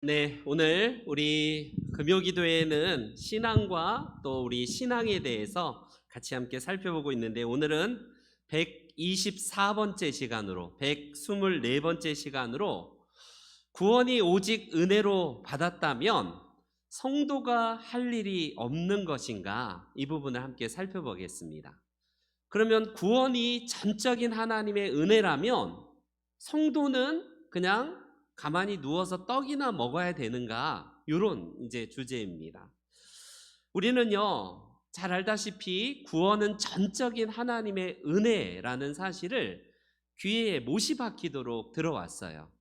네, 오늘 우리 금요기도회는 신앙과 또 우리 신앙에 대해서 같이 함께 살펴보고 있는데, 오늘은 124번째 시간으로 124번째 시간으로 구원이 오직 은혜로 받았다면 성도가 할 일이 없는 것인가, 이 부분을 함께 살펴보겠습니다. 그러면 구원이 전적인 하나님의 은혜라면 성도는 그냥 가만히 누워서 떡이나 먹어야 되는가? 이런 이제 주제입니다. 우리는요, 잘 알다시피 구원은 전적인 하나님의 은혜라는 사실을 귀에 못이 박히도록 들어왔어요.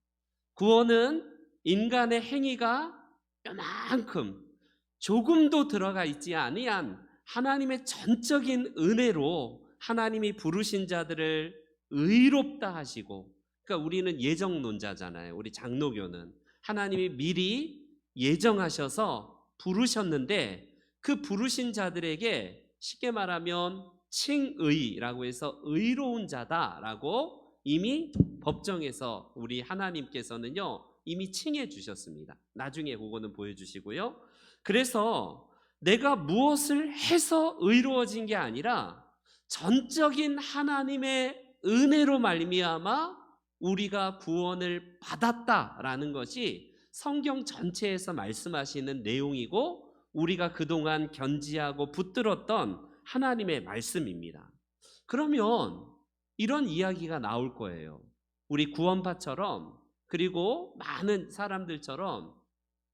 구원은 인간의 행위가 요만큼 조금도 들어가 있지 아니한 하나님의 전적인 은혜로 하나님이 부르신 자들을 의롭다 하시고, 그러니까 우리는 예정론자잖아요. 우리 장로교는 하나님이 미리 예정하셔서 부르셨는데, 그 부르신 자들에게 쉽게 말하면 칭의라고 해서 의로운 자다라고 이미 법정에서 우리 하나님께서는요 이미 칭해 주셨습니다. 나중에 그거는 보여주시고요. 그래서 내가 무엇을 해서 의로워진 게 아니라 전적인 하나님의 은혜로 말미암아 우리가 구원을 받았다라는 것이 성경 전체에서 말씀하시는 내용이고, 우리가 그동안 견지하고 붙들었던 하나님의 말씀입니다. 그러면 이런 이야기가 나올 거예요. 우리 구원파처럼, 그리고 많은 사람들처럼,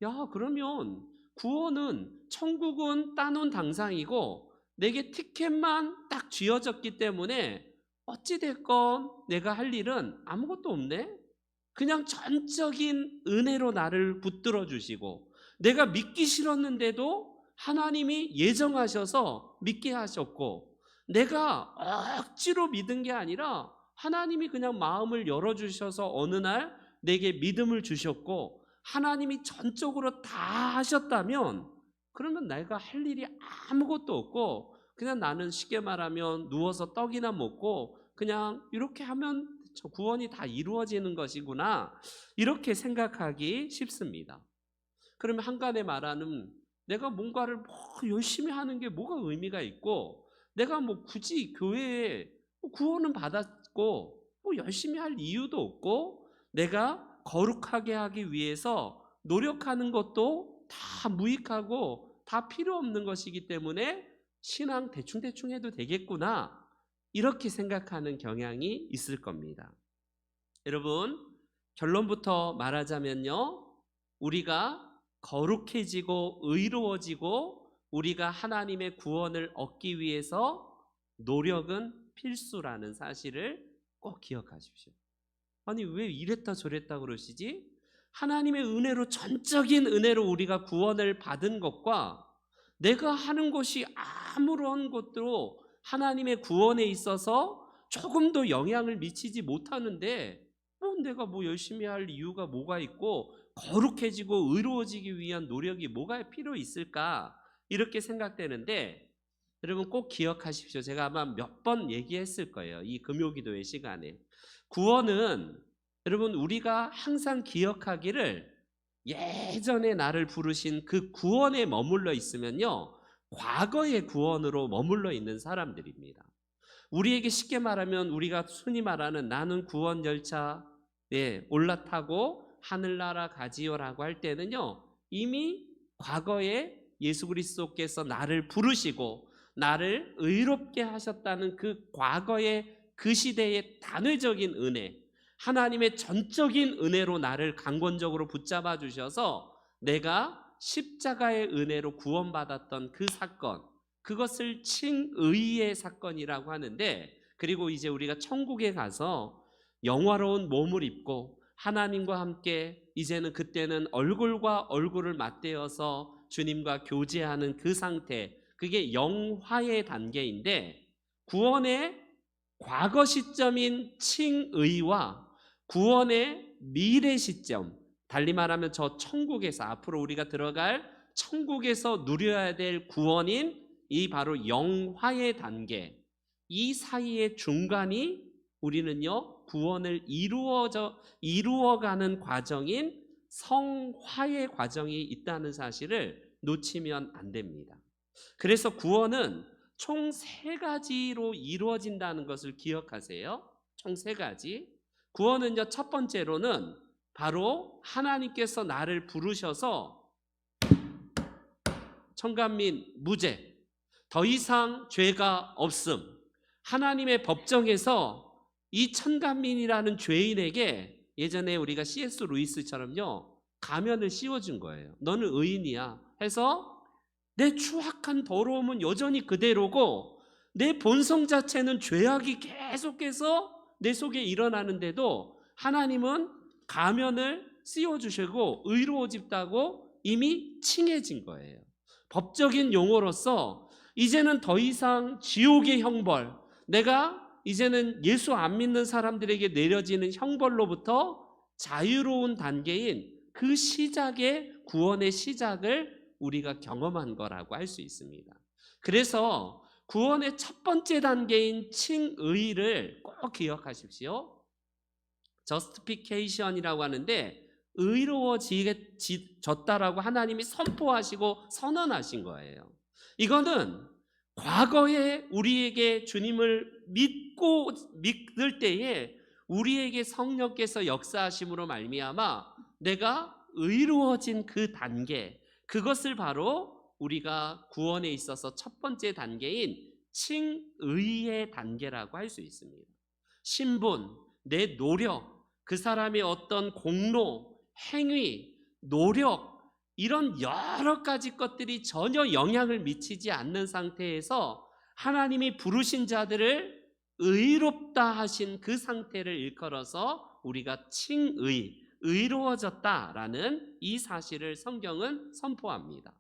야, 그러면 구원은, 천국은 따놓은 당상이고 내게 티켓만 딱 쥐어졌기 때문에 어찌됐건 내가 할 일은 아무것도 없네? 그냥 전적인 은혜로 나를 붙들어 주시고, 내가 믿기 싫었는데도 하나님이 예정하셔서 믿게 하셨고, 내가 억지로 믿은 게 아니라 하나님이 그냥 마음을 열어주셔서 어느 날 내게 믿음을 주셨고, 하나님이 전적으로 다 하셨다면 그러면 내가 할 일이 아무것도 없고 그냥 나는 쉽게 말하면 누워서 떡이나 먹고 그냥 이렇게 하면 저 구원이 다 이루어지는 것이구나, 이렇게 생각하기 쉽습니다. 그러면 한간에 말하는, 내가 뭔가를 열심히 하는 게 뭐가 의미가 있고, 내가 굳이 교회에 구원은 받았고 열심히 할 이유도 없고, 내가 거룩하게 하기 위해서 노력하는 것도 다 무익하고 다 필요 없는 것이기 때문에 신앙 대충대충 해도 되겠구나, 이렇게 생각하는 경향이 있을 겁니다. 여러분, 결론부터 말하자면요, 우리가 거룩해지고 의로워지고 우리가 하나님의 구원을 얻기 위해서 노력은 필수라는 사실을 꼭 기억하십시오. 아니, 왜 이랬다 저랬다 그러시지? 하나님의 은혜로, 전적인 은혜로 우리가 구원을 받은 것과 내가 하는 것이 아무런 것도 하나님의 구원에 있어서 조금도 영향을 미치지 못하는데 내가 열심히 할 이유가 뭐가 있고 거룩해지고 의로워지기 위한 노력이 뭐가 필요 있을까, 이렇게 생각되는데, 여러분 꼭 기억하십시오. 제가 아마 몇 번 얘기했을 거예요, 이 금요기도의 시간에. 구원은, 여러분 우리가 항상 기억하기를, 예전에 나를 부르신 그 구원에 머물러 있으면요, 과거의 구원으로 머물러 있는 사람들입니다. 우리에게 쉽게 말하면 우리가 순히 말하는 나는 구원 열차에 올라타고 하늘나라 가지요라고 할 때는요, 이미 과거에 예수 그리스도께서 나를 부르시고 나를 의롭게 하셨다는 그 과거의 그 시대의 단회적인 은혜, 하나님의 전적인 은혜로 나를 강권적으로 붙잡아 주셔서 내가 십자가의 은혜로 구원받았던 그 사건, 그것을 칭의의 사건이라고 하는데, 그리고 이제 우리가 천국에 가서 영화로운 몸을 입고 하나님과 함께 이제는 그때는 얼굴과 얼굴을 맞대어서 주님과 교제하는 그 상태, 그게 영화의 단계인데, 구원의 과거 시점인 칭의와 구원의 미래 시점, 달리 말하면 저 천국에서, 앞으로 우리가 들어갈 천국에서 누려야 될 구원인 이 바로 영화의 단계, 이 사이의 중간이 우리는요 구원을 이루어가는 과정인 성화의 과정이 있다는 사실을 놓치면 안 됩니다. 그래서 구원은 총 3가지로 이루어진다는 것을 기억하세요. 총 3가지. 구원은요, 첫 번째로는 바로 하나님께서 나를 부르셔서 천간민 무죄, 더 이상 죄가 없음, 하나님의 법정에서 이 천간민이라는 죄인에게 예전에 우리가 C.S. 루이스처럼요, 가면을 씌워준 거예요. 너는 의인이야 해서 내 추악한 더러움은 여전히 그대로고 내 본성 자체는 죄악이 계속해서 내 속에 일어나는데도 하나님은 가면을 씌워주시고 의로워졌다고 이미 칭해진 거예요. 법적인 용어로서 이제는 더 이상 지옥의 형벌, 내가 이제는 예수 안 믿는 사람들에게 내려지는 형벌로부터 자유로운 단계인 그 시작의 구원의 시작을 우리가 경험한 거라고 할 수 있습니다. 그래서 구원의 첫 번째 단계인 칭의를 꼭 기억하십시오. justification이라고 하는데 의로워졌다라고 하나님이 선포하시고 선언하신 거예요. 이거는 과거에 우리에게 주님을 믿을 때에 우리에게 성령께서 역사하심으로 말미암아 내가 의로워진 그 단계, 그것을 바로 우리가 구원에 있어서 첫 번째 단계인 칭의의 단계라고 할 수 있습니다. 신분, 내 노력, 그 사람의 어떤 공로, 행위, 노력, 이런 여러 가지 것들이 전혀 영향을 미치지 않는 상태에서 하나님이 부르신 자들을 의롭다 하신 그 상태를 일컬어서 우리가 칭의, 의로워졌다라는 이 사실을 성경은 선포합니다.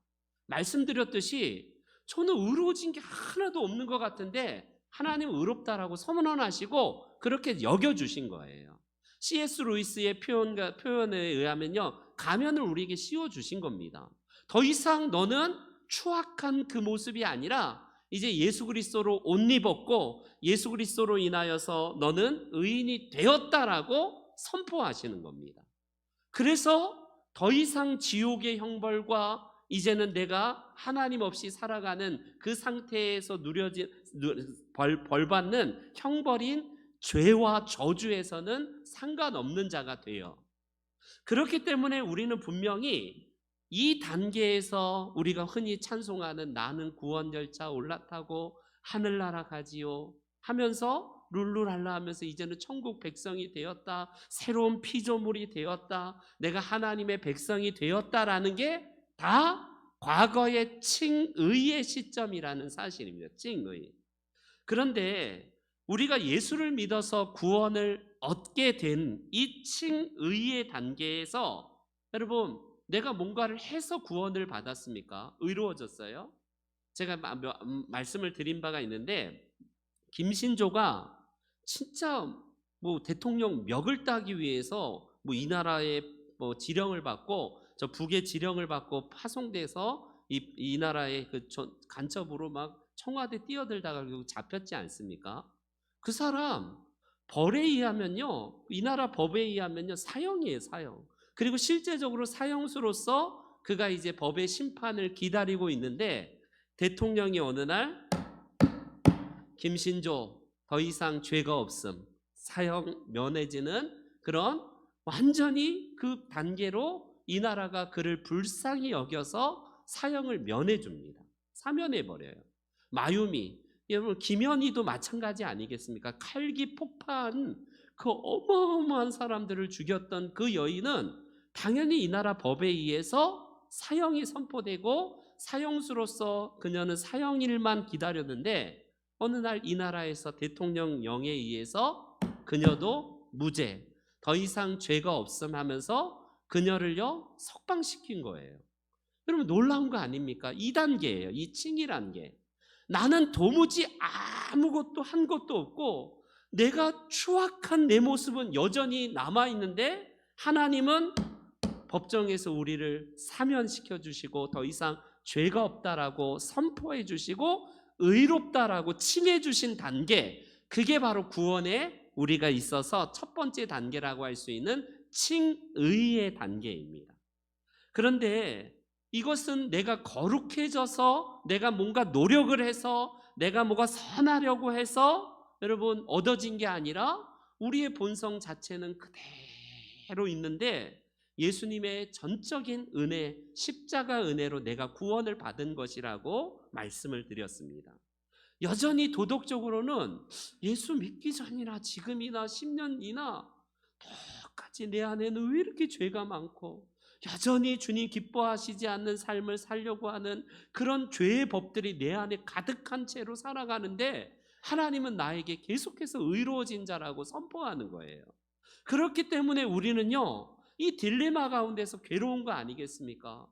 말씀드렸듯이 저는 의로워진 게 하나도 없는 것 같은데 하나님은 의롭다라고 선언하시고 그렇게 여겨주신 거예요. C.S. 루이스의 표현에 의하면요, 가면을 우리에게 씌워주신 겁니다. 더 이상 너는 추악한 그 모습이 아니라 이제 예수 그리스도로 옷 입었고 예수 그리스도로 인하여서 너는 의인이 되었다라고 선포하시는 겁니다. 그래서 더 이상 지옥의 형벌과 이제는 내가 하나님 없이 살아가는 그 상태에서 벌받는 형벌인 죄와 저주에서는 상관없는 자가 돼요. 그렇기 때문에 우리는 분명히 이 단계에서 우리가 흔히 찬송하는 나는 구원 열차 올라타고 하늘나라 가지요 하면서 룰루랄라 하면서 이제는 천국 백성이 되었다, 새로운 피조물이 되었다, 내가 하나님의 백성이 되었다라는 게 다 과거의 칭의의 시점이라는 사실입니다. 칭의. 그런데 우리가 예수를 믿어서 구원을 얻게 된 이 칭의의 단계에서 여러분, 내가 뭔가를 해서 구원을 받았습니까? 의로워졌어요? 제가 말씀을 드린 바가 있는데 김신조가 진짜 대통령 멱을 따기 위해서 이 나라의 지령을 받고 저 북의 지령을 받고 파송돼서 이 나라의 그 간첩으로 막 청와대 뛰어들다가 결국 잡혔지 않습니까? 그 사람 벌에 의하면요, 이 나라 법에 의하면요 사형이에요, 사형. 그리고 실제적으로 사형수로서 그가 이제 법의 심판을 기다리고 있는데 대통령이 어느 날 김신조 더 이상 죄가 없음, 사형 면해지는 그런 완전히 그 단계로 이 나라가 그를 불쌍히 여겨서 사형을 면해줍니다. 사면해버려요. 마유미, 여러분 김연희도 마찬가지 아니겠습니까? 칼기 폭파한 그 어마어마한 사람들을 죽였던 그 여인은 당연히 이 나라 법에 의해서 사형이 선포되고 사형수로서 그녀는 사형일만 기다렸는데 어느 날 이 나라에서 대통령령에 의해서 그녀도 무죄, 더 이상 죄가 없음 하면서 그녀를요 석방시킨 거예요. 여러분 놀라운 거 아닙니까? 2단계예요. 이 칭의라는 게. 나는 도무지 아무것도 한 것도 없고 내가 추악한 내 모습은 여전히 남아있는데 하나님은 법정에서 우리를 사면시켜 주시고 더 이상 죄가 없다라고 선포해 주시고 의롭다라고 칭해 주신 단계, 그게 바로 구원에 우리가 있어서 첫 번째 단계라고 할 수 있는 칭의의 단계입니다. 그런데 이것은 내가 거룩해져서 내가 뭔가 노력을 해서 내가 뭐가 선하려고 해서 여러분 얻어진 게 아니라 우리의 본성 자체는 그대로 있는데 예수님의 전적인 은혜, 십자가 은혜로 내가 구원을 받은 것이라고 말씀을 드렸습니다. 여전히 도덕적으로는 예수 믿기 전이나 지금이나 10년이나 똑같이 내 안에는 왜 이렇게 죄가 많고 여전히 주님 기뻐하시지 않는 삶을 살려고 하는 그런 죄의 법들이 내 안에 가득한 채로 살아가는데 하나님은 나에게 계속해서 의로워진 자라고 선포하는 거예요. 그렇기 때문에 우리는요, 이 딜레마 가운데서 괴로운 거 아니겠습니까?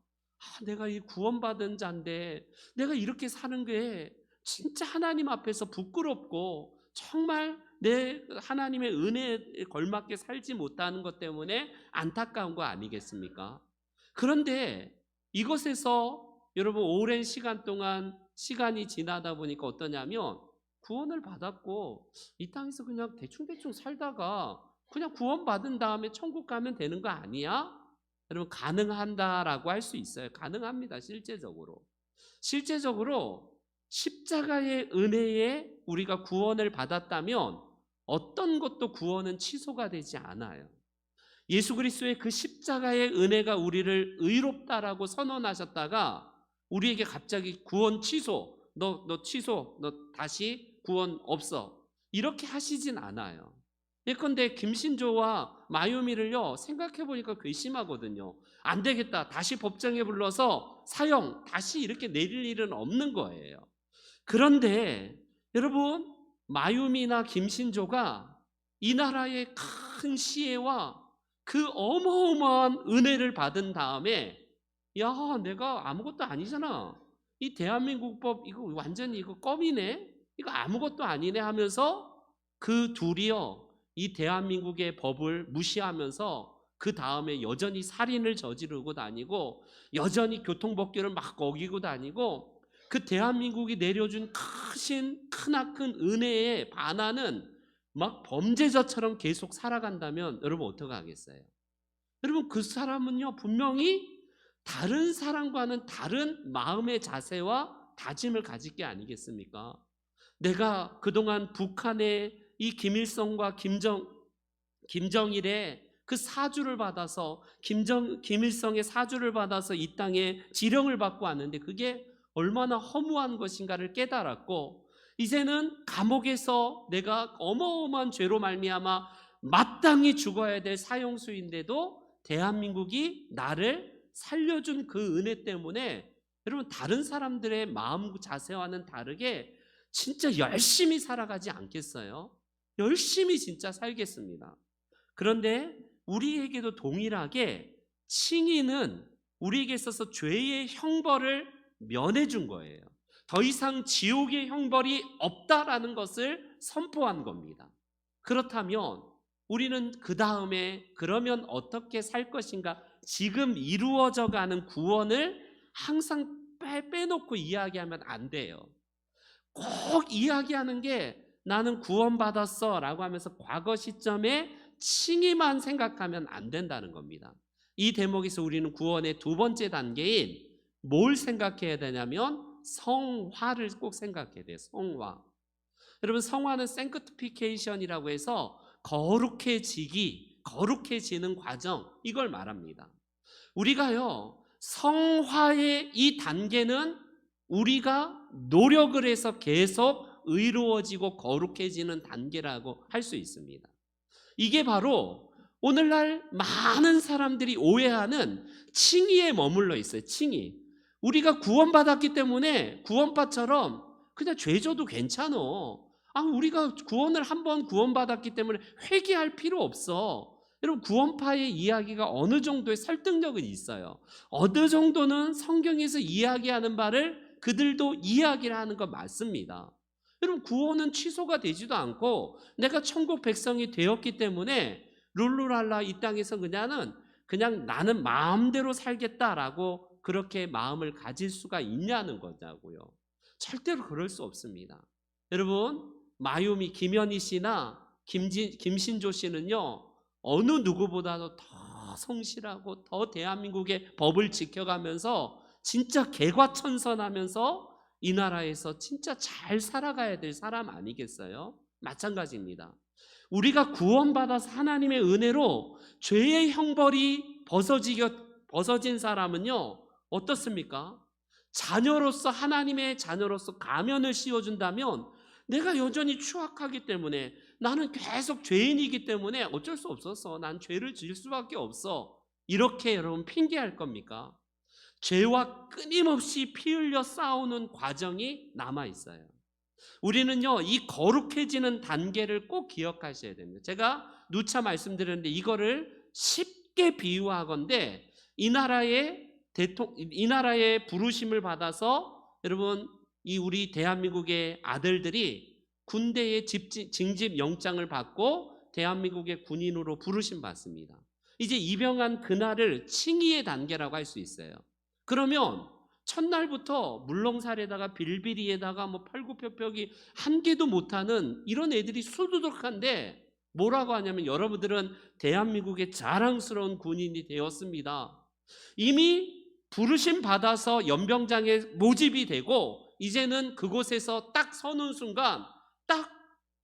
내가 이 구원받은 자인데 내가 이렇게 사는 게 진짜 하나님 앞에서 부끄럽고 정말 내 하나님의 은혜에 걸맞게 살지 못하는 것 때문에 안타까운 거 아니겠습니까? 그런데 이것에서 여러분 오랜 시간 동안 시간이 지나다 보니까 어떠냐면 구원을 받았고 이 땅에서 그냥 대충대충 살다가 그냥 구원받은 다음에 천국 가면 되는 거 아니야? 여러분 가능한다라고 할 수 있어요. 가능합니다. 실제적으로 십자가의 은혜에 우리가 구원을 받았다면 어떤 것도 구원은 취소가 되지 않아요. 예수 그리스도의 그 십자가의 은혜가 우리를 의롭다라고 선언하셨다가 우리에게 갑자기 구원 취소, 너 취소, 너 다시 구원 없어 이렇게 하시진 않아요. 예컨대 김신조와 마유미를요 생각해 보니까 괘씸하거든요. 안 되겠다, 다시 법정에 불러서 사형 다시 이렇게 내릴 일은 없는 거예요. 그런데 여러분 마유미나 김신조가 이 나라의 큰 시혜와 그 어마어마한 은혜를 받은 다음에 야 내가 아무것도 아니잖아, 이 대한민국 법 이거 완전히 이거 껌이네, 이거 아무것도 아니네 하면서 그 둘이요 이 대한민국의 법을 무시하면서 그 다음에 여전히 살인을 저지르고 다니고 여전히 교통법규를 막 어기고 다니고 그 대한민국이 내려준 크나큰 은혜에 반하는 막 범죄자처럼 계속 살아간다면 여러분 어떻게 하겠어요? 여러분 그 사람은요 분명히 다른 사람과는 다른 마음의 자세와 다짐을 가질 게 아니겠습니까? 내가 그동안 북한의 이 김일성과 김정일의 그 사주를 받아서 김일성의 사주를 받아서 이 땅에 지령을 받고 왔는데 그게 얼마나 허무한 것인가를 깨달았고 이제는 감옥에서 내가 어마어마한 죄로 말미암아 마땅히 죽어야 될 사형수인데도 대한민국이 나를 살려준 그 은혜 때문에 여러분 다른 사람들의 마음 자세와는 다르게 진짜 열심히 살아가지 않겠어요? 열심히 진짜 살겠습니다. 그런데 우리에게도 동일하게 칭의는 우리에게 있어서 죄의 형벌을 면해준 거예요. 더 이상 지옥의 형벌이 없다라는 것을 선포한 겁니다. 그렇다면 우리는 그 다음에 그러면 어떻게 살 것인가? 지금 이루어져 가는 구원을 항상 빼놓고 이야기하면 안 돼요. 꼭 이야기하는 게 나는 구원받았어 라고 하면서 과거 시점에 칭의만 생각하면 안 된다는 겁니다. 이 대목에서 우리는 구원의 두 번째 단계인 뭘 생각해야 되냐면 성화를 꼭 생각해야 돼요. 성화. 여러분 성화는 sanctification이라고 해서 거룩해지는 과정, 이걸 말합니다. 우리가요 성화의 이 단계는 우리가 노력을 해서 계속 의로워지고 거룩해지는 단계라고 할 수 있습니다. 이게 바로 오늘날 많은 사람들이 오해하는 칭의에 머물러 있어요. 칭의. 우리가 구원받았기 때문에 구원파처럼 그냥 죄 져도 괜찮아. 우리가 구원을 한번 구원받았기 때문에 회개할 필요 없어. 여러분 구원파의 이야기가 어느 정도의 설득력은 있어요. 어느 정도는 성경에서 이야기하는 바를 그들도 이야기를 하는 건 맞습니다. 여러분 구원은 취소가 되지도 않고 내가 천국 백성이 되었기 때문에 룰루랄라 이 땅에서 그냥 나는 마음대로 살겠다라고 그렇게 마음을 가질 수가 있냐는 거냐고요. 절대로 그럴 수 없습니다. 여러분 마유미 김현희 씨나 김신조 씨는요 어느 누구보다도 더 성실하고 더 대한민국의 법을 지켜가면서 진짜 개과천선하면서 이 나라에서 진짜 잘 살아가야 될 사람 아니겠어요? 마찬가지입니다. 우리가 구원받아서 하나님의 은혜로 죄의 형벌이 벗어진 사람은요, 어떻습니까? 자녀로서, 하나님의 자녀로서 가면을 씌워준다면 내가 여전히 추악하기 때문에, 나는 계속 죄인이기 때문에 어쩔 수 없었어, 난 죄를 지을 수밖에 없어, 이렇게 여러분 핑계할 겁니까? 죄와 끊임없이 피 흘려 싸우는 과정이 남아 있어요. 우리는요, 이 거룩해지는 단계를 꼭 기억하셔야 됩니다. 제가 누차 말씀드렸는데 이거를 쉽게 비유하건대, 이 나라의 부르심을 받아서 여러분, 이 우리 대한민국의 아들들이 군대의 징집 영장을 받고 대한민국의 군인으로 부르심 받습니다. 이제 입영한 그날을 칭의의 단계라고 할 수 있어요. 그러면 첫날부터 물렁살에다가 빌비리에다가 뭐 팔굽혀펴기 한 개도 못하는 이런 애들이 수두룩한데 뭐라고 하냐면, 여러분들은 대한민국의 자랑스러운 군인이 되었습니다. 이미 부르심 받아서 연병장에 모집이 되고 이제는 그곳에서 딱 서는 순간, 딱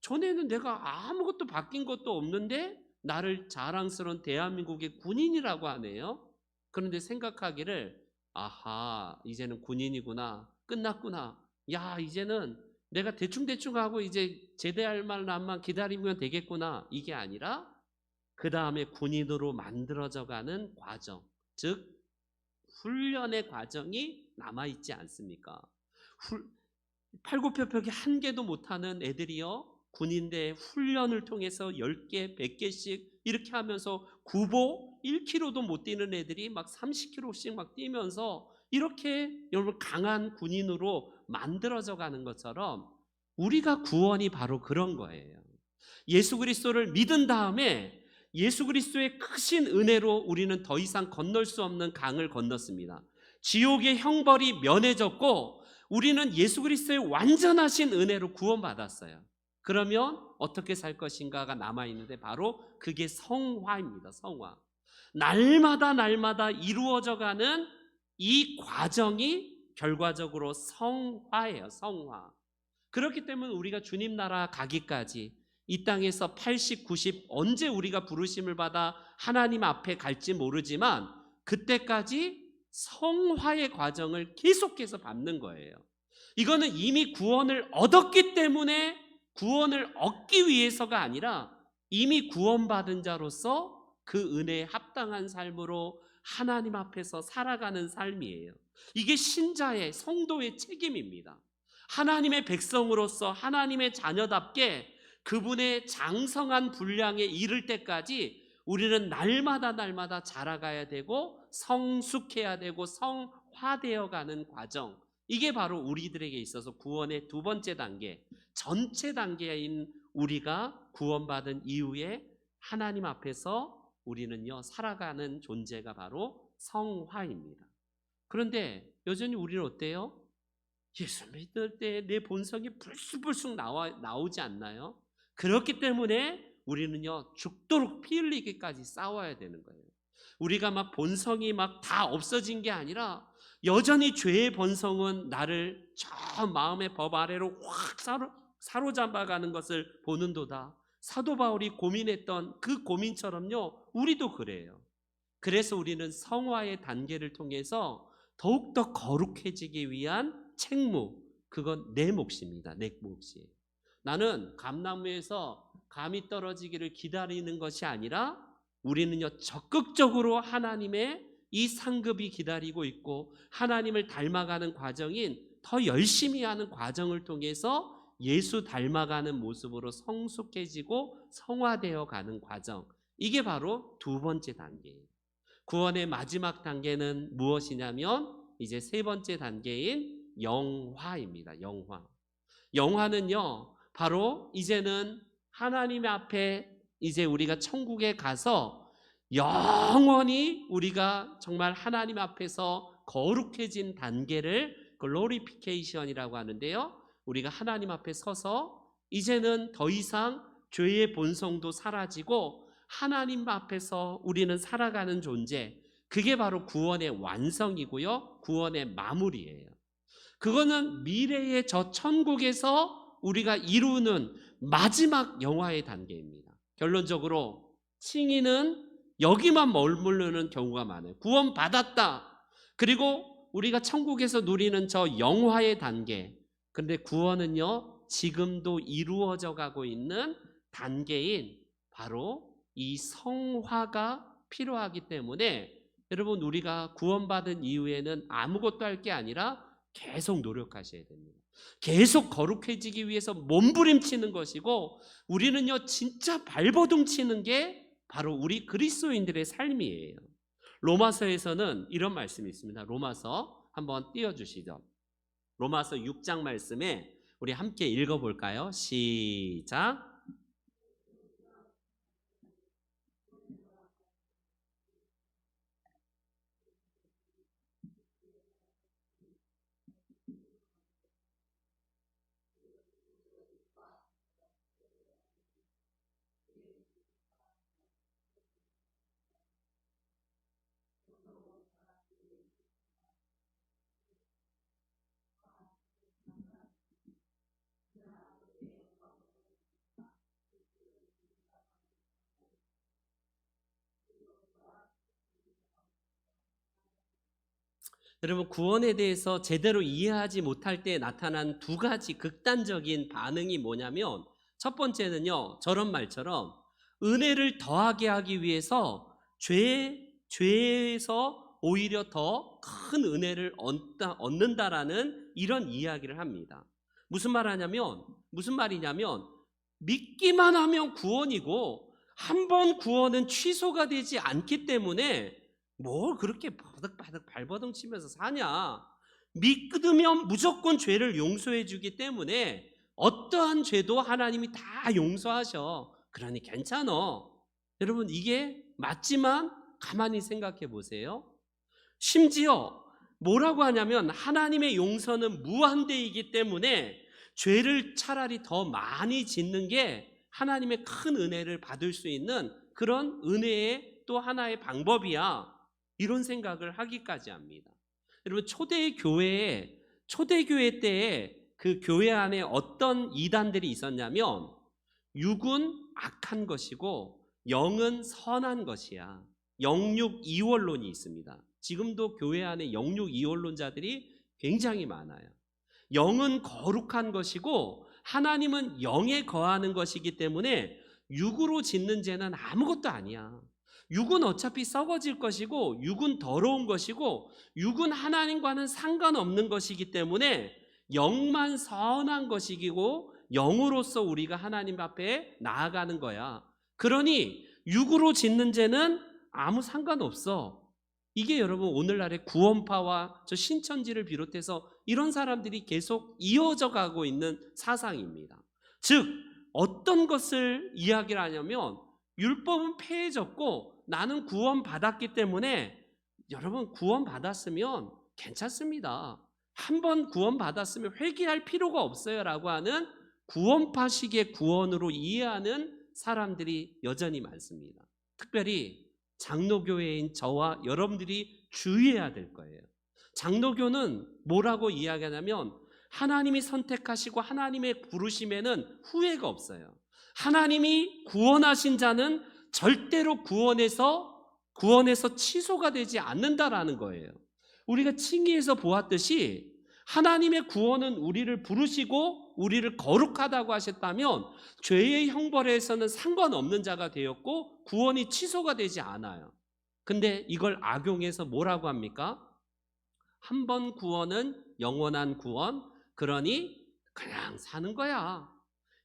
전에는 내가 아무것도 바뀐 것도 없는데 나를 자랑스러운 대한민국의 군인이라고 하네요. 그런데 생각하기를, 아하, 이제는 군인이구나, 끝났구나, 야, 이제는 내가 대충대충 하고 이제 제대할 날만 기다리면 되겠구나, 이게 아니라 그 다음에 군인으로 만들어져 가는 과정, 즉 훈련의 과정이 남아있지 않습니까? 팔굽혀펴기 한 개도 못하는 애들이요, 군인대 훈련을 통해서 10개, 100개씩 이렇게 하면서 구보 1km도 못 뛰는 애들이 막 30km씩 막 뛰면서 이렇게 여러분 강한 군인으로 만들어져 가는 것처럼, 우리가 구원이 바로 그런 거예요. 예수 그리스도를 믿은 다음에 예수 그리스도의 크신 은혜로 우리는 더 이상 건널 수 없는 강을 건넜습니다. 지옥의 형벌이 면해졌고 우리는 예수 그리스도의 완전하신 은혜로 구원받았어요. 그러면 어떻게 살 것인가가 남아있는데, 바로 그게 성화입니다. 성화. 날마다 이루어져 가는 이 과정이 결과적으로 성화예요. 성화. 그렇기 때문에 우리가 주님 나라 가기까지 이 땅에서 80, 90 언제 우리가 부르심을 받아 하나님 앞에 갈지 모르지만 그때까지 성화의 과정을 계속해서 밟는 거예요. 이거는 이미 구원을 얻었기 때문에 구원을 얻기 위해서가 아니라 이미 구원받은 자로서 그 은혜에 합당한 삶으로 하나님 앞에서 살아가는 삶이에요. 이게 신자의, 성도의 책임입니다. 하나님의 백성으로서 하나님의 자녀답게 그분의 장성한 분량에 이를 때까지 우리는 날마다 자라가야 되고 성숙해야 되고 성화되어 가는 과정, 이게 바로 우리들에게 있어서 구원의 두 번째 단계, 전체 단계인 우리가 구원받은 이후에 하나님 앞에서 우리는요 살아가는 존재가 바로 성화입니다. 그런데 여전히 우리는 어때요? 예수 믿을 때 내 본성이 불쑥불쑥 나오지 않나요? 그렇기 때문에 우리는요 죽도록 피 흘리기까지 싸워야 되는 거예요. 우리가 막 본성이 막 다 없어진 게 아니라 여전히 죄의 본성은 나를 저 마음의 법 아래로 확 사로잡아가는 것을 보는도다. 사도 바울이 고민했던 그 고민처럼요 우리도 그래요. 그래서 우리는 성화의 단계를 통해서 더욱더 거룩해지기 위한 책무, 그건 내 몫입니다. 내 몫이. 나는 감나무에서 감이 떨어지기를 기다리는 것이 아니라 우리는요 적극적으로 하나님의 이 상급이 기다리고 있고 하나님을 닮아가는 과정인 더 열심히 하는 과정을 통해서 예수 닮아가는 모습으로 성숙해지고 성화되어 가는 과정, 이게 바로 두 번째 단계예요. 구원의 마지막 단계는 무엇이냐면 이제 세 번째 단계인 영화입니다. 영화. 영화는요 바로 이제는 하나님 앞에 이제 우리가 천국에 가서 영원히 우리가 정말 하나님 앞에서 거룩해진 단계를 글로리피케이션이라고 하는데요, 우리가 하나님 앞에 서서 이제는 더 이상 죄의 본성도 사라지고 하나님 앞에서 우리는 살아가는 존재, 그게 바로 구원의 완성이고요, 구원의 마무리예요. 그거는 미래의 저 천국에서 우리가 이루는 마지막 영화의 단계입니다. 결론적으로 칭의는 여기만 머무르는 경우가 많아요. 구원받았다. 그리고 우리가 천국에서 누리는 저 영화의 단계. 그런데 구원은요, 지금도 이루어져 가고 있는 단계인 바로 이 성화가 필요하기 때문에 여러분, 우리가 구원받은 이후에는 아무것도 할 게 아니라 계속 노력하셔야 됩니다. 계속 거룩해지기 위해서 몸부림치는 것이고, 우리는요 진짜 발버둥 치는 게 바로 우리 그리스도인들의 삶이에요. 로마서에서는 이런 말씀이 있습니다. 로마서 한번 띄워주시죠. 로마서 6장 말씀에 우리 함께 읽어볼까요? 시작. 여러분, 구원에 대해서 제대로 이해하지 못할 때 나타난 두 가지 극단적인 반응이 뭐냐면, 첫 번째는요, 저런 말처럼 은혜를 더하게 하기 위해서 죄에서 오히려 더 큰 은혜를 얻는다라는 이런 이야기를 합니다. 무슨 말이냐면 믿기만 하면 구원이고, 한 번 구원은 취소가 되지 않기 때문에 뭘 그렇게 바득바득 발버둥 치면서 사냐. 믿으면 무조건 죄를 용서해 주기 때문에 어떠한 죄도 하나님이 다 용서하셔. 그러니 괜찮아. 여러분, 이게 맞지만 가만히 생각해 보세요. 심지어 뭐라고 하냐면, 하나님의 용서는 무한대이기 때문에 죄를 차라리 더 많이 짓는 게 하나님의 큰 은혜를 받을 수 있는 그런 은혜의 또 하나의 방법이야. 이런 생각을 하기까지 합니다. 여러분, 초대교회 때에 그 교회 안에 어떤 이단들이 있었냐면, 육은 악한 것이고 영은 선한 것이야. 영육 이원론이 있습니다. 지금도 교회 안에 영육 이원론자들이 굉장히 많아요. 영은 거룩한 것이고 하나님은 영에 거하는 것이기 때문에 육으로 짓는 죄는 아무것도 아니야. 육은 어차피 썩어질 것이고, 육은 더러운 것이고, 육은 하나님과는 상관없는 것이기 때문에 영만 선한 것이고, 영으로서 우리가 하나님 앞에 나아가는 거야. 그러니 육으로 짓는 죄는 아무 상관없어. 이게 여러분, 오늘날의 구원파와 저 신천지를 비롯해서 이런 사람들이 계속 이어져 가고 있는 사상입니다. 즉, 어떤 것을 이야기를 하냐면, 율법은 폐해졌고 나는 구원받았기 때문에, 여러분, 구원받았으면 괜찮습니다. 한 번 구원받았으면 회개할 필요가 없어요 라고 하는 구원파식의 구원으로 이해하는 사람들이 여전히 많습니다. 특별히 장로교회인 저와 여러분들이 주의해야 될 거예요. 장로교는 뭐라고 이야기하냐면, 하나님이 선택하시고 하나님의 부르심에는 후회가 없어요. 하나님이 구원하신 자는 절대로 구원에서 취소가 되지 않는다라는 거예요. 우리가 칭의에서 보았듯이 하나님의 구원은 우리를 부르시고 우리를 거룩하다고 하셨다면 죄의 형벌에서는 상관없는 자가 되었고 구원이 취소가 되지 않아요. 근데 이걸 악용해서 뭐라고 합니까? 한 번 구원은 영원한 구원, 그러니 그냥 사는 거야.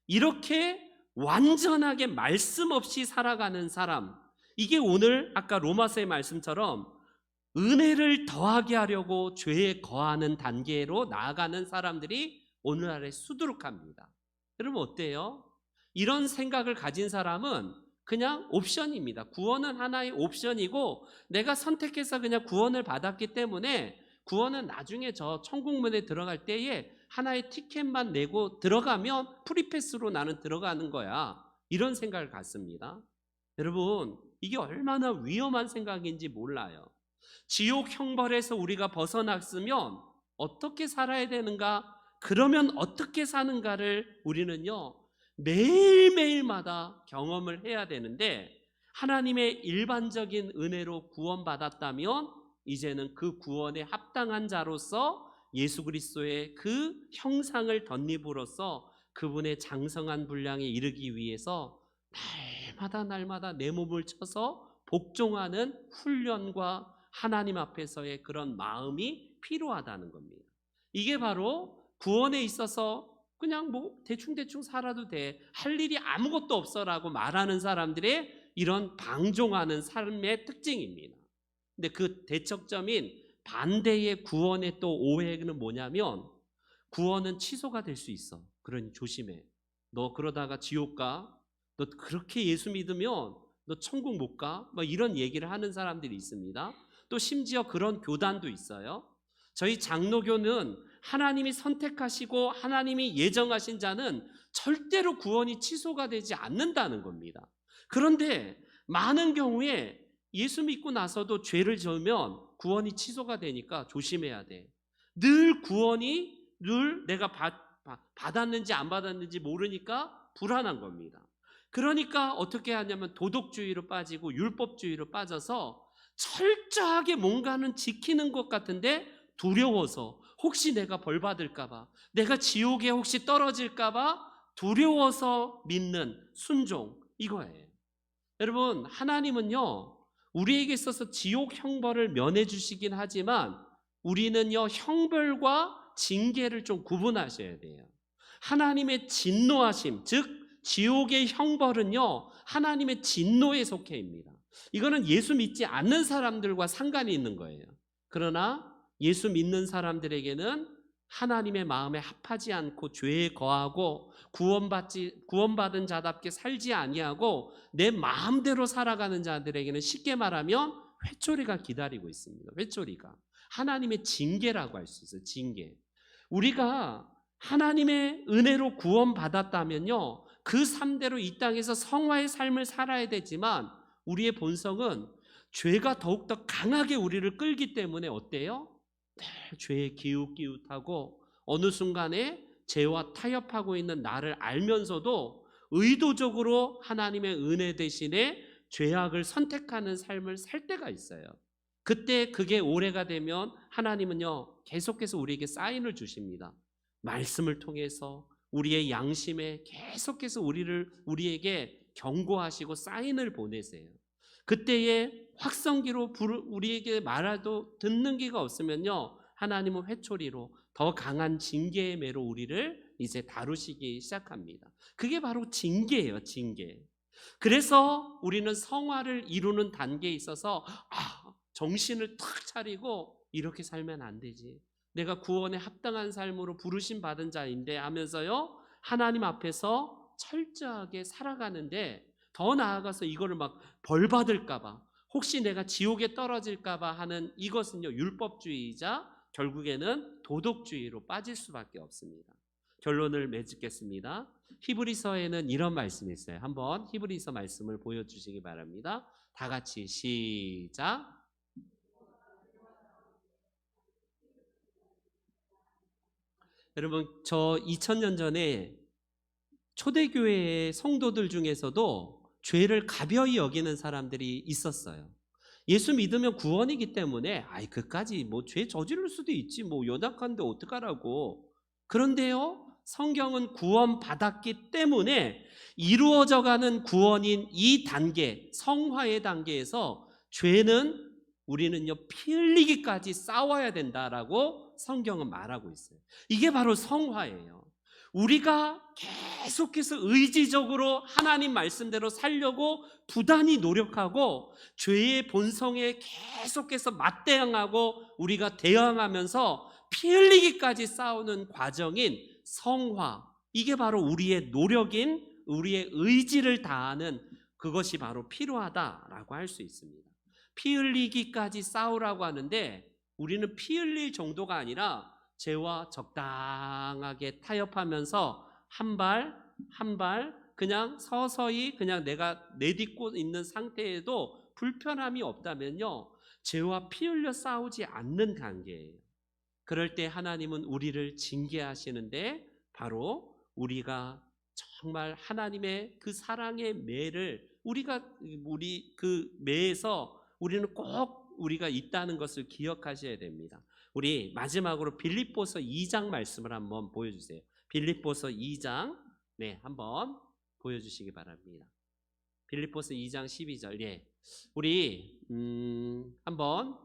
이렇게 완전하게 말씀 없이 살아가는 사람, 이게 오늘 아까 로마서의 말씀처럼 은혜를 더하게 하려고 죄에 거하는 단계로 나아가는 사람들이 오늘날에 수두룩합니다. 여러분, 어때요? 이런 생각을 가진 사람은 그냥 옵션입니다. 구원은 하나의 옵션이고 내가 선택해서 그냥 구원을 받았기 때문에 구원은 나중에 저 천국문에 들어갈 때에 하나의 티켓만 내고 들어가면 프리패스로 나는 들어가는 거야. 이런 생각을 갖습니다. 여러분, 이게 얼마나 위험한 생각인지 몰라요. 지옥 형벌에서 우리가 벗어났으면 어떻게 살아야 되는가? 그러면 어떻게 사는가를 우리는요, 매일매일마다 경험을 해야 되는데, 하나님의 일반적인 은혜로 구원받았다면 이제는 그 구원에 합당한 자로서 예수 그리스도의 그 형상을 덧입으로써 그분의 장성한 분량에 이르기 위해서 날마다 내 몸을 쳐서 복종하는 훈련과 하나님 앞에서의 그런 마음이 필요하다는 겁니다. 이게 바로 구원에 있어서 그냥 뭐 대충 살아도 돼, 할 일이 아무것도 없어라고 말하는 사람들의 이런 방종하는 삶의 특징입니다. 근데 그 대척점인 반대의 구원의 또 오해는 뭐냐면, 구원은 취소가 될 수 있어, 그러니 조심해, 너 그러다가 지옥 가, 너 그렇게 예수 믿으면 너 천국 못 가, 뭐 이런 얘기를 하는 사람들이 있습니다. 또 심지어 그런 교단도 있어요. 저희 장로교는 하나님이 선택하시고 하나님이 예정하신 자는 절대로 구원이 취소가 되지 않는다는 겁니다. 그런데 많은 경우에 예수 믿고 나서도 죄를 지으면 구원이 취소가 되니까 조심해야 돼. 늘 구원이 늘 내가 받았는지 안 받았는지 모르니까 불안한 겁니다. 그러니까 어떻게 하냐면 도덕주의로 빠지고 율법주의로 빠져서 철저하게 뭔가는 지키는 것 같은데 두려워서, 혹시 내가 벌 받을까봐, 내가 지옥에 혹시 떨어질까봐 두려워서 믿는 순종, 이거예요. 여러분, 하나님은요, 우리에게 있어서 지옥 형벌을 면해 주시긴 하지만 우리는요, 형벌과 징계를 좀 구분하셔야 돼요. 하나님의 진노하심, 즉 지옥의 형벌은요, 하나님의 진노에 속해입니다. 이거는 예수 믿지 않는 사람들과 상관이 있는 거예요. 그러나 예수 믿는 사람들에게는 하나님의 마음에 합하지 않고 죄에 거하고 구원받은 자답게 살지 아니하고 내 마음대로 살아가는 자들에게는 쉽게 말하면 회초리가 기다리고 있습니다. 회초리가 하나님의 징계라고 할 수 있어요. 징계. 우리가 하나님의 은혜로 구원받았다면요, 그 삶대로 이 땅에서 성화의 삶을 살아야 되지만 우리의 본성은 죄가 더욱더 강하게 우리를 끌기 때문에 어때요? 늘 죄에 기웃기웃하고 어느 순간에 죄와 타협하고 있는 나를 알면서도 의도적으로 하나님의 은혜 대신에 죄악을 선택하는 삶을 살 때가 있어요. 그때 그게 오래가 되면 하나님은요, 계속해서 우리에게 사인을 주십니다. 말씀을 통해서 우리의 양심에 계속해서 우리에게 경고하시고 사인을 보내세요. 그때에 확성기로 우리에게 말해도 듣는 귀가 없으면요, 하나님은 회초리로 더 강한 징계의 매로 우리를 이제 다루시기 시작합니다. 그게 바로 징계예요, 징계. 그래서 우리는 성화를 이루는 단계에 있어서 정신을 탁 차리고 이렇게 살면 안 되지, 내가 구원에 합당한 삶으로 부르심 받은 자인데 하면서요, 하나님 앞에서 철저하게 살아가는데, 더 나아가서 이거를 막 벌 받을까봐, 혹시 내가 지옥에 떨어질까봐 하는 이것은요, 율법주의이자 결국에는 도덕주의로 빠질 수밖에 없습니다. 결론을 맺겠습니다. 히브리서에는 이런 말씀이 있어요. 한번 히브리서 말씀을 보여주시기 바랍니다. 다 같이 시작. 여러분, 저 2000년 전에 초대교회의 성도들 중에서도 죄를 가벼이 여기는 사람들이 있었어요. 예수 믿으면 구원이기 때문에 그까지 뭐 죄 저지를 수도 있지, 뭐 연약한데 어떡하라고. 그런데요, 성경은 구원 받았기 때문에 이루어져 가는 구원인 이 단계, 성화의 단계에서 죄는 우리는요, 피 흘리기까지 싸워야 된다라고 성경은 말하고 있어요. 이게 바로 성화예요. 우리가 계속해서 의지적으로 하나님 말씀대로 살려고 부단히 노력하고 죄의 본성에 계속해서 맞대응하고 우리가 대응하면서 피 흘리기까지 싸우는 과정인 성화, 이게 바로 우리의 노력인, 우리의 의지를 다하는 그것이 바로 필요하다라고 할 수 있습니다. 피 흘리기까지 싸우라고 하는데 우리는 피 흘릴 정도가 아니라 죄와 적당하게 타협하면서 한 발 한 발 그냥 서서히 그냥 내가 내딛고 있는 상태에도 불편함이 없다면요, 죄와 피 흘려 싸우지 않는 관계예요. 그럴 때 하나님은 우리를 징계하시는데 바로 우리가 정말 하나님의 그 사랑의 매를 우리 그 매에서 우리는 꼭 우리가 있다는 것을 기억하셔야 됩니다. 우리 마지막으로 빌립보서 2장 말씀을 한번 보여주세요. 빌립보서 2장 네, 한번 보여주시기 바랍니다. 빌립보서 2장 12절. 예. 우리 한번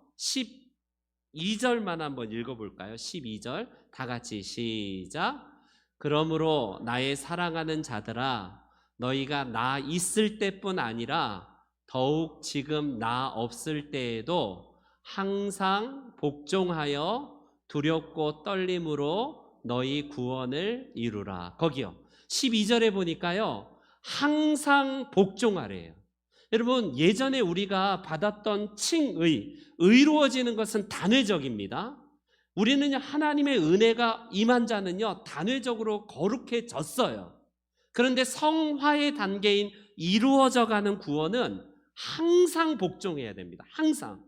12절만 한번 읽어볼까요? 12절 다 같이 시작. 그러므로 나의 사랑하는 자들아, 너희가 나 있을 때뿐 아니라 더욱 지금 나 없을 때에도 항상 복종하여 두렵고 떨림으로 너희 구원을 이루라. 거기요. 12절에 보니까요, 항상 복종하래요. 여러분, 예전에 우리가 받았던 칭의, 의로워지는 것은 단회적입니다. 우리는 하나님의 은혜가 임한 자는요, 단회적으로 거룩해졌어요. 그런데 성화의 단계인 이루어져 가는 구원은 항상 복종해야 됩니다. 항상.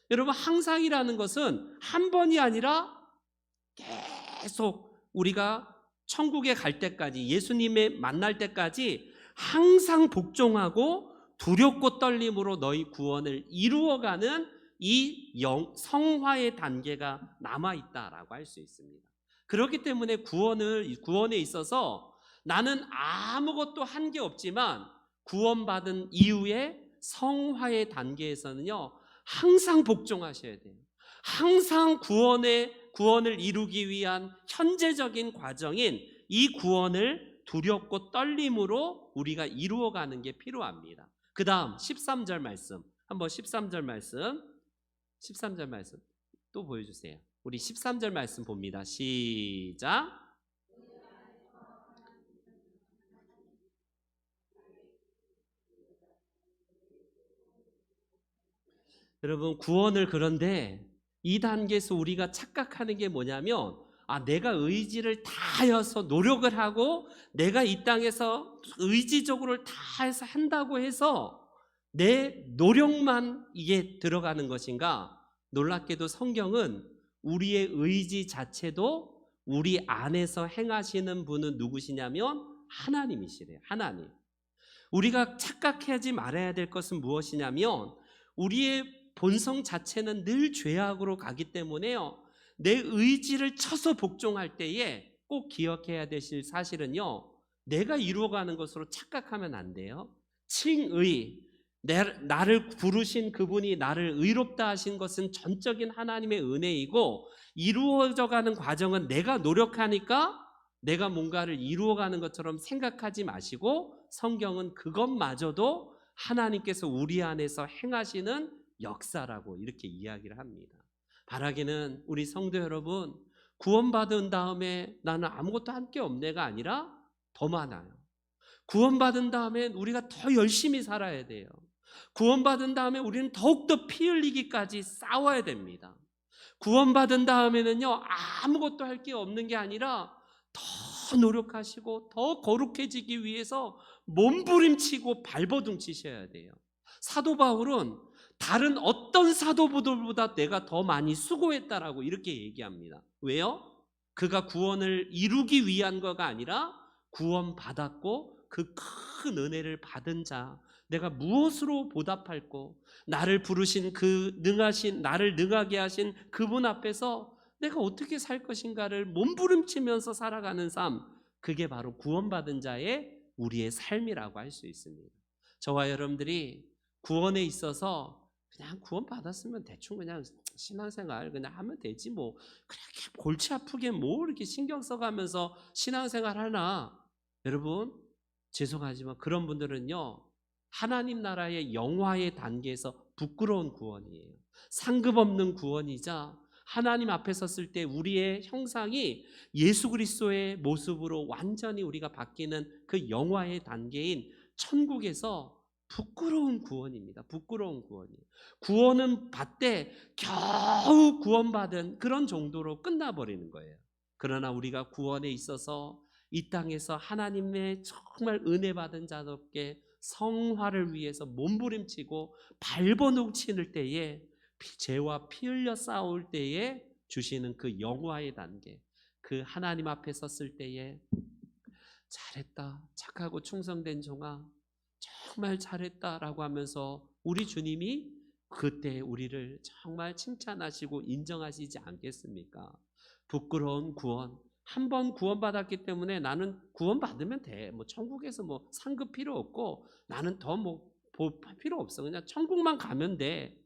여러분, 항상이라는 것은 한 번이 아니라 계속 우리가 천국에 갈 때까지, 예수님의 만날 때까지 항상 복종하고 두렵고 떨림으로 너희 구원을 이루어가는 이 성화의 단계가 남아있다라고 할 수 있습니다. 그렇기 때문에 구원에 있어서 나는 아무것도 한 게 없지만 구원받은 이후에 성화의 단계에서는요, 항상 복종하셔야 돼요. 항상 구원을 이루기 위한 현재적인 과정인 이 구원을 두렵고 떨림으로 우리가 이루어가는 게 필요합니다. 그 다음 13절 말씀, 한번 13절 말씀 또 보여주세요. 우리 13절 말씀 봅니다. 시작. 여러분, 구원을 그런데 이 단계에서 우리가 착각하는 게 뭐냐면, 내가 의지를 다해서 노력을 하고 내가 이 땅에서 의지적으로 다 해서 한다고 해서 내 노력만 이게 들어가는 것인가? 놀랍게도 성경은 우리의 의지 자체도 우리 안에서 행하시는 분은 누구시냐면 하나님이시래요. 하나님. 우리가 착각하지 말아야 될 것은 무엇이냐면, 우리의 본성 자체는 늘 죄악으로 가기 때문에요, 내 의지를 쳐서 복종할 때에 꼭 기억해야 되실 사실은요, 내가 이루어가는 것으로 착각하면 안 돼요. 칭의, 나를 부르신 그분이 나를 의롭다 하신 것은 전적인 하나님의 은혜이고, 이루어져 가는 과정은 내가 노력하니까 내가 뭔가를 이루어가는 것처럼 생각하지 마시고, 성경은 그것마저도 하나님께서 우리 안에서 행하시는 역사라고 이렇게 이야기를 합니다. 바라기는 우리 성도 여러분, 구원받은 다음에 나는 아무것도 할 게 없네가 아니라 더 많아요. 구원받은 다음에 우리가 더 열심히 살아야 돼요. 구원받은 다음에 우리는 더욱더 피 흘리기까지 싸워야 됩니다. 구원받은 다음에는요, 아무것도 할 게 없는 게 아니라 더 노력하시고 더 거룩해지기 위해서 몸부림치고 발버둥 치셔야 돼요. 사도 바울은 다른 어떤 사도들보다 내가 더 많이 수고했다라고 이렇게 얘기합니다. 왜요? 그가 구원을 이루기 위한 거가 아니라 구원받았고 그 큰 은혜를 받은 자, 내가 무엇으로 보답할꼬? 나를 부르신 나를 능하게 하신 그분 앞에서 내가 어떻게 살 것인가를 몸부림치면서 살아가는 삶, 그게 바로 구원받은 자의 우리의 삶이라고 할 수 있습니다. 저와 여러분들이 구원에 있어서 그냥 구원받았으면 대충 그냥 신앙생활 그냥 하면 되지, 뭐 그렇게 골치 아프게 뭐 이렇게 신경 써가면서 신앙생활 하나. 여러분, 죄송하지만 그런 분들은요, 하나님 나라의 영화의 단계에서 부끄러운 구원이에요. 상급 없는 구원이자 하나님 앞에 섰을 때 우리의 형상이 예수 그리스도의 모습으로 완전히 우리가 바뀌는 그 영화의 단계인 천국에서 부끄러운 구원입니다. 부끄러운 구원이에요. 구원은 받되 겨우 구원받은 그런 정도로 끝나버리는 거예요. 그러나 우리가 구원에 있어서 이 땅에서 하나님의 정말 은혜 받은 자답게 성화를 위해서 몸부림치고 발버둥치는 때에 죄와 피 흘려 싸울 때에 주시는 그 영화의 단계, 그 하나님 앞에 섰을 때에 잘했다, 착하고 충성된 종아, 정말 잘했다라고 하면서 우리 주님이 그때 우리를 정말 칭찬하시고 인정하시지 않겠습니까? 부끄러운 구원, 한 번 구원받았기 때문에 나는 구원받으면 돼, 뭐 천국에서 뭐 상급 필요 없고 나는 더 뭐 필요 없어, 그냥 천국만 가면 돼,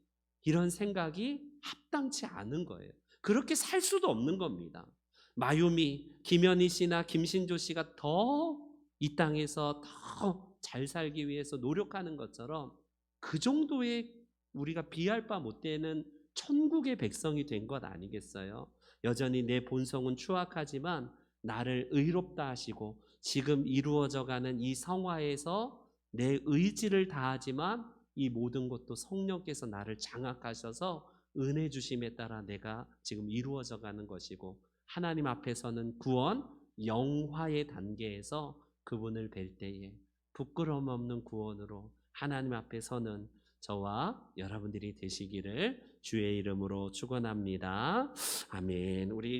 이런 생각이 합당치 않은 거예요. 그렇게 살 수도 없는 겁니다. 마유미, 김현희 씨나 김신조 씨가 더 이 땅에서 더 잘 살기 위해서 노력하는 것처럼 그 정도의 우리가 비할 바 못 되는 천국의 백성이 된 것 아니겠어요? 여전히 내 본성은 추악하지만 나를 의롭다 하시고 지금 이루어져 가는 이 성화에서 내 의지를 다하지만 이 모든 것도 성령께서 나를 장악하셔서 은혜 주심에 따라 내가 지금 이루어져 가는 것이고, 하나님 앞에서는 구원, 영화의 단계에서 그분을 뵐 때에 부끄러움 없는 구원으로 하나님 앞에 서는 저와 여러분들이 되시기를 주의 이름으로 축원합니다. 아멘. 우리